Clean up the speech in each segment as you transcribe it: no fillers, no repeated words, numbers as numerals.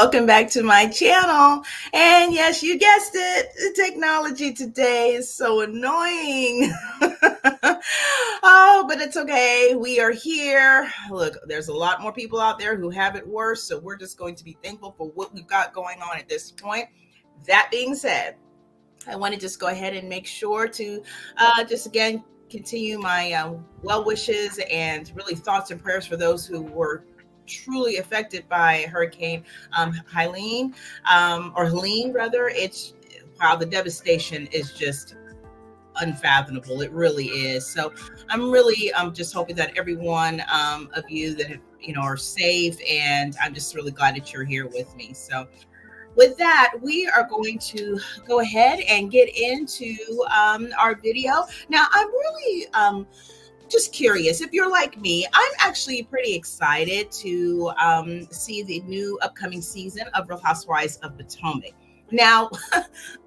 welcome back to my channel. And yes, you guessed it, the technology today is so annoying. Oh, but it's okay. We are here. Look, there's a lot more people out there who have it worse, so we're just going to be thankful for what we've got going on at this point. That being said, I want to just go ahead and make sure to just again continue my well wishes and really thoughts and prayers for those who were truly affected by Hurricane Helene, or Helene rather. It's wow, the devastation is just unfathomable. It really is. So I'm just hoping that everyone of you that are safe, and I'm just really glad that you're here with me. So with that, we are going to go ahead and get into our video. Now, I'm really just curious, if you're like me, I'm actually pretty excited to see the new upcoming season of Real Housewives of Potomac. Now,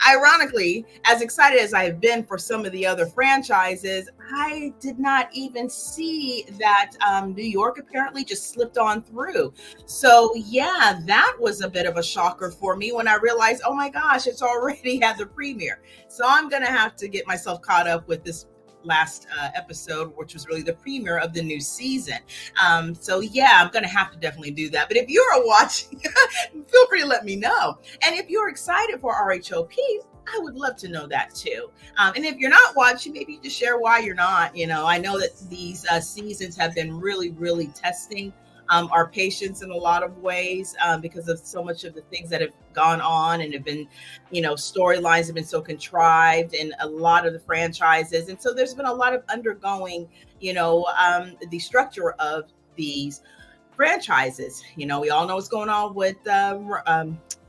ironically, as excited as I have been for some of the other franchises, I did not even see that New York apparently just slipped on through. So yeah, that was a bit of a shocker for me when I realized, oh my gosh, it's already had the premiere. So I'm going to have to get myself caught up with this last episode, which was really the premiere of the new season. So yeah, I'm gonna have to definitely do that. But if you are watching, feel free to let me know. And if you're excited for RHOP, I would love to know that too. And if you're not watching, maybe you just share why you're not. I know that these seasons have been really, really testing our patience in a lot of ways, because of so much of the things that have gone on and have been, storylines have been so contrived in a lot of the franchises. And so there's been a lot of undergoing, the structure of these franchises. We all know what's going on with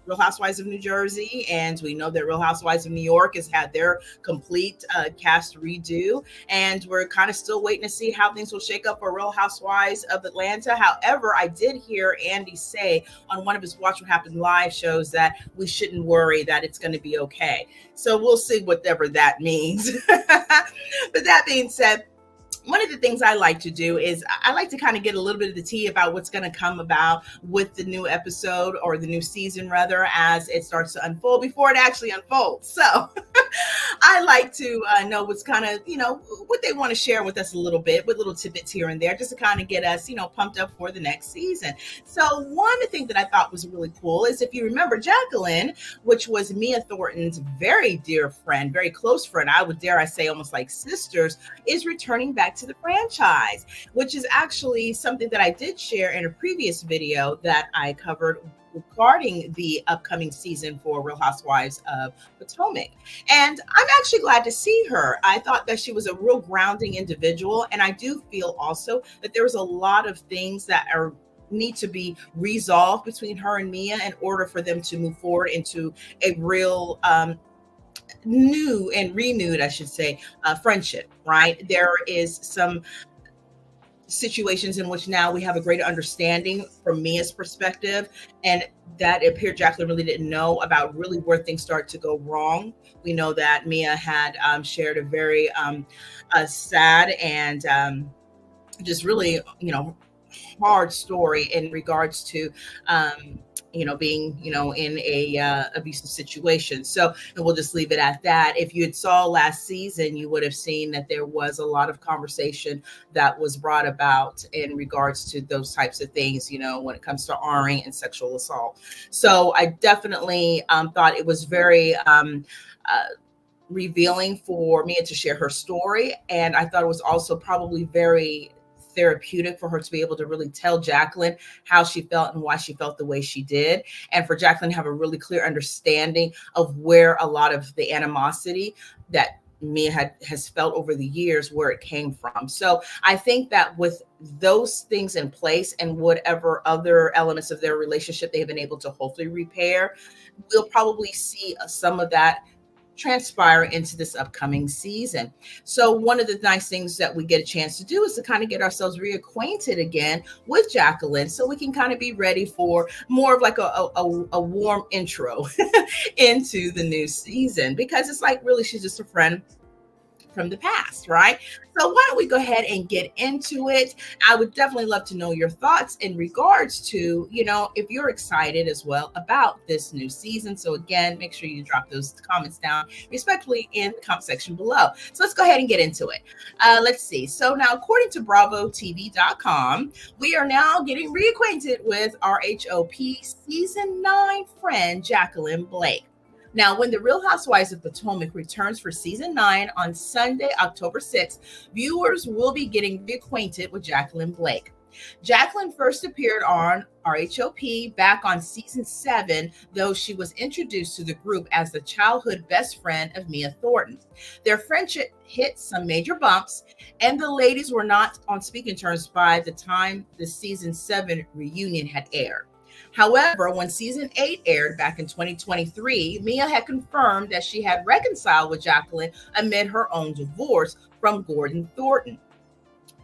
Real Housewives of New Jersey, and we know that Real Housewives of New York has had their complete cast redo, and we're kind of still waiting to see how things will shake up for Real Housewives of Atlanta. However, I did hear Andy say on one of his Watch What Happened live shows that we shouldn't worry, that it's going to be okay. So we'll see whatever that means. But that being said, one of the things I like to do is I like to kind of get a little bit of the tea about what's going to come about with the new episode, or the new season rather, as it starts to unfold before it actually unfolds. So I like to know what's kind of, what they want to share with us a little bit, with little tidbits here and there, just to kind of get us, pumped up for the next season. So one thing that I thought was really cool is, if you remember, Jacqueline, which was Mia Thornton's very dear friend, very close friend, I would dare I say almost like sisters, is returning back to the franchise, which is actually something that I did share in a previous video that I covered regarding the upcoming season for Real Housewives of Potomac. And I'm actually glad to see her. I thought that she was a real grounding individual, and I do feel also that there was a lot of things that need to be resolved between her and Mia in order for them to move forward into a real new and renewed, I should say, friendship, right? There is some situations in which now we have a greater understanding from Mia's perspective, and that it appeared Jacqueline really didn't know about really where things start to go wrong. We know that Mia had shared a very sad and just really, hard story in regards to being, in a abusive situation. So, and we'll just leave it at that. If you had saw last season, you would have seen that there was a lot of conversation that was brought about in regards to those types of things, when it comes to R-ing and sexual assault. So I definitely thought it was very revealing for Mia to share her story. And I thought it was also probably very therapeutic for her to be able to really tell Jacqueline how she felt and why she felt the way she did, and for Jacqueline to have a really clear understanding of where a lot of the animosity that Mia has felt over the years, where it came from. So I think that with those things in place and whatever other elements of their relationship they have been able to hopefully repair, we'll probably see some of that transpire into this upcoming season. So one of the nice things that we get a chance to do is to kind of get ourselves reacquainted again with Jacqueline, so we can kind of be ready for more of like a warm intro into the new season, because it's like really she's just a friend from the past, right? So why don't we go ahead and get into it? I would definitely love to know your thoughts in regards to, if you're excited as well about this new season. So again, make sure you drop those comments down respectfully in the comment section below. So let's go ahead and get into it. Let's see. So now, according to BravoTV.com, we are now getting reacquainted with RHOP season 9 friend Jacqueline Blake. Now, when The Real Housewives of Potomac returns for season 9 on Sunday, October 6th, viewers will be getting reacquainted with Jacqueline Blake. Jacqueline first appeared on RHOP back on season 7, though she was introduced to the group as the childhood best friend of Mia Thornton. Their friendship hit some major bumps, and the ladies were not on speaking terms by the time the season 7 reunion had aired. However, when season 8 aired back in 2023, Mia had confirmed that she had reconciled with Jacqueline amid her own divorce from Gordon Thornton.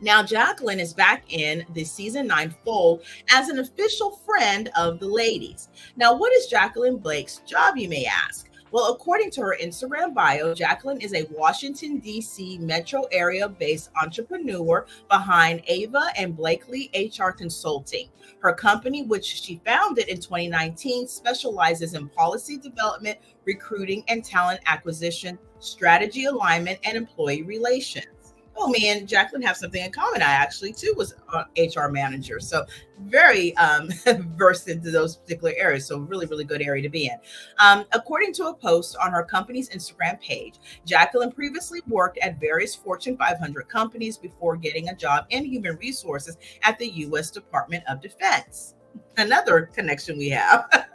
Now, Jacqueline is back in the season 9 fold as an official friend of the ladies. Now, what is Jacqueline Blake's job, you may ask? Well, according to her Instagram bio, Jacqueline is a Washington, D.C. metro area-based entrepreneur behind Ava and Blakely HR Consulting. Her company, which she founded in 2019, specializes in policy development, recruiting, and talent acquisition, strategy alignment, and employee relations. Oh, me and Jacqueline have something in common. I actually, too, was an HR manager. So very versed into those particular areas. So really, really good area to be in. According to a post on her company's Instagram page, Jacqueline previously worked at various Fortune 500 companies before getting a job in human resources at the U.S. Department of Defense. Another connection we have.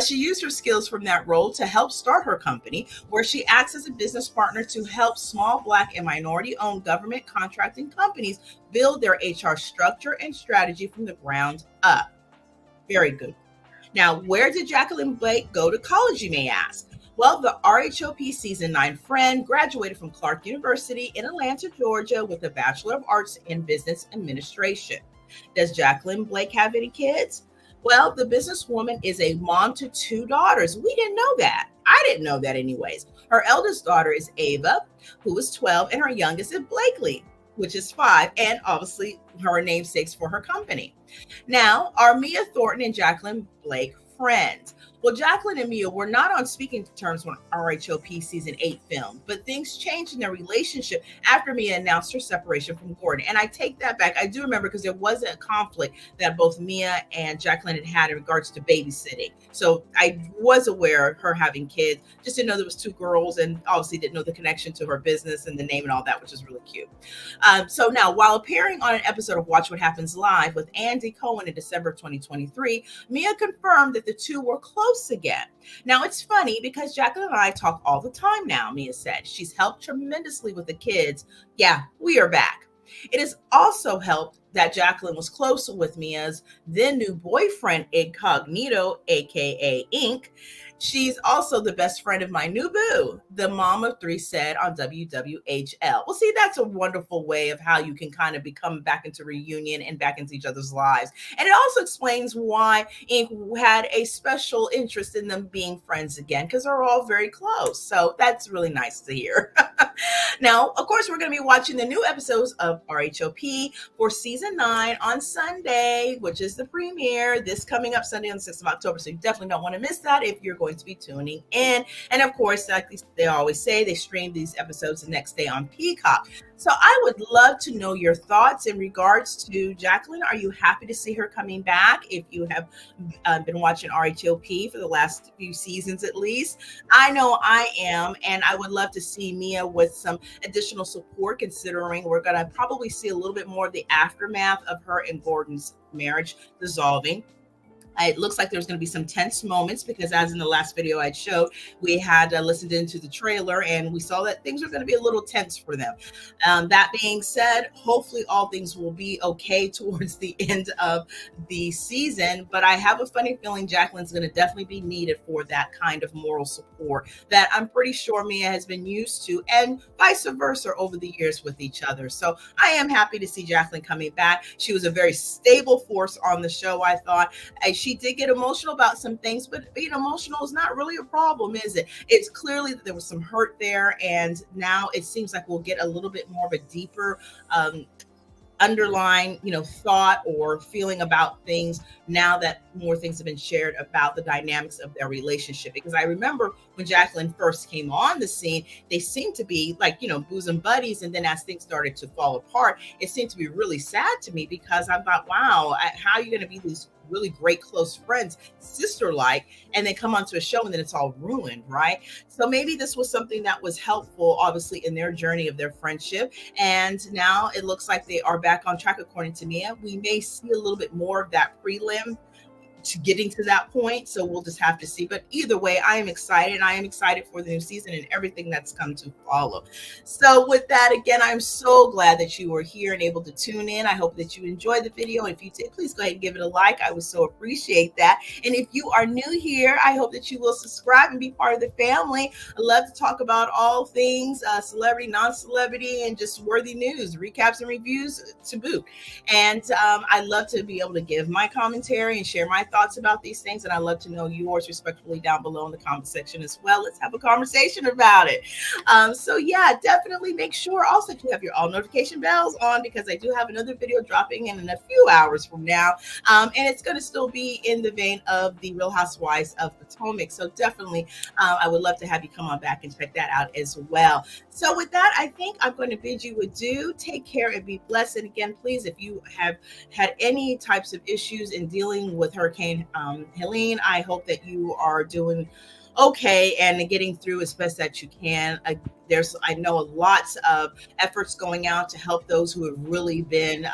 She used her skills from that role to help start her company, where she acts as a business partner to help small Black and minority-owned government contracting companies build their HR structure and strategy from the ground up. Very good. Now, where did Jacqueline Blake go to college, you may ask? Well, the RHOP season 9 friend graduated from Clark University in Atlanta, Georgia, with a Bachelor of Arts in Business Administration. Does Jacqueline Blake have any kids? Well, the businesswoman is a mom to 2 daughters. We didn't know that. I didn't know that anyways. Her eldest daughter is Ava, who is 12, and her youngest is Blakely, which is 5, and obviously her namesakes for her company. Now, are Mia Thornton and Jacqueline Blake friends? Well, Jacqueline and Mia were not on speaking terms when RHOP season 8 filmed, but things changed in their relationship after Mia announced her separation from Gordon. And I take that back. I do remember because there was a conflict that both Mia and Jacqueline had in regards to babysitting. So I was aware of her having kids, just didn't know there was 2 girls, and obviously didn't know the connection to her business and the name and all that, which is really cute. So now, while appearing on an episode of Watch What Happens Live with Andy Cohen in December 2023, Mia confirmed that the two were close again. Now, it's funny because Jacqueline and I talk all the time now, Mia said. She's helped tremendously with the kids. Yeah, we are back. It has also helped that Jacqueline was close with Mia's then new boyfriend, Incognito, aka Ink. She's also the best friend of my new boo, the mom of 3 said on WWHL. Well, see, that's a wonderful way of how you can kind of become back into reunion and back into each other's lives. And it also explains why Ink had a special interest in them being friends again, because they're all very close. So that's really nice to hear. Now, of course, we're going to be watching the new episodes of RHOP for season 9 on Sunday, which is the premiere this coming up Sunday on the 6th of October. So you definitely don't want to miss that if you're going to be tuning in. And of course, like they always say, they stream these episodes the next day on Peacock. So I would love to know your thoughts in regards to Jacqueline. Are you happy to see her coming back? If you have been watching RHOP for the last few seasons at least, I know I am, and I would love to see Mia with some additional support, considering we're going to probably see a little bit more of the aftermath of her and Gordon's marriage dissolving. It looks like there's going to be some tense moments because, as in the last video I showed, we had listened into the trailer and we saw that things are going to be a little tense for them. That being said, hopefully all things will be okay towards the end of the season. But I have a funny feeling Jacqueline's going to definitely be needed for that kind of moral support that I'm pretty sure Mia has been used to, and vice versa over the years with each other. So I am happy to see Jacqueline coming back. She was a very stable force on the show, I thought. She she did get emotional about some things, but being emotional is not really a problem, is it? It's clearly that there was some hurt there, and now it seems like we'll get a little bit more of a deeper underlying, thought or feeling about things now that more things have been shared about the dynamics of their relationship. Because I remember when Jacqueline first came on the scene, they seemed to be like, bosom buddies. And then as things started to fall apart, it seemed to be really sad to me because I thought, wow, how are you going to be these really great close friends, sister like, and then come onto a show and then it's all ruined, right? So maybe this was something that was helpful, obviously, in their journey of their friendship. And now it looks like they are back on track, according to Mia. We may see a little bit more of that prelim to getting to that point. So we'll just have to see. But either way, I am excited. I am excited for the new season and everything that's come to follow. So with that, again, I'm so glad that you were here and able to tune in. I hope that you enjoyed the video. And if you did, please go ahead and give it a like. I would so appreciate that. And if you are new here, I hope that you will subscribe and be part of the family. I love to talk about all things celebrity, non-celebrity, and just worthy news, recaps and reviews to boot. And I love to be able to give my commentary and share my thoughts about these things, and I love to know yours respectfully down below in the comment section as well. Let's have a conversation about it. So yeah, definitely make sure also that you have your all notification bells on, because I do have another video dropping in a few hours from now, and it's going to still be in the vein of the Real Housewives of Potomac. So definitely, I would love to have you come on back and check that out as well. So with that, I think I'm going to bid you adieu. Take care and be blessed. And again, please, if you have had any types of issues in dealing with Hurricane Helene, I hope that you are doing okay and getting through as best that you can. I know lots of efforts going out to help those who have really been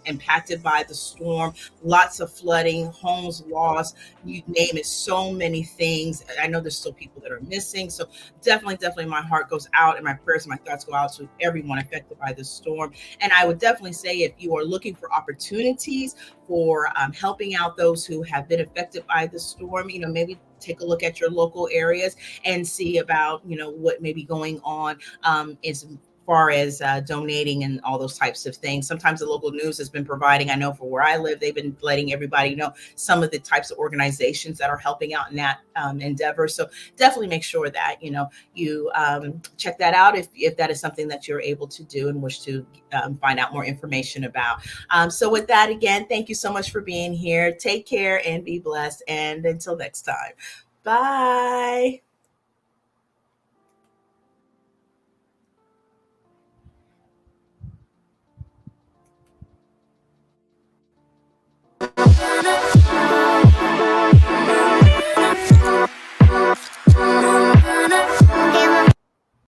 impacted by the storm. Lots of flooding, homes lost, you name it, so many things. I know there's still people that are missing. So definitely my heart goes out and my prayers and my thoughts go out to everyone affected by this storm. And I would definitely say, if you are looking for opportunities for helping out those who have been affected by the storm, maybe take a look at your local areas and see about, what may be going on as far as donating and all those types of things. Sometimes the local news has been providing, I know for where I live, they've been letting everybody know some of the types of organizations that are helping out in that endeavor. So definitely make sure that, you check that out if that is something that you're able to do and wish to find out more information about. So with that, again, thank you so much for being here. Take care and be blessed. And until next time, bye.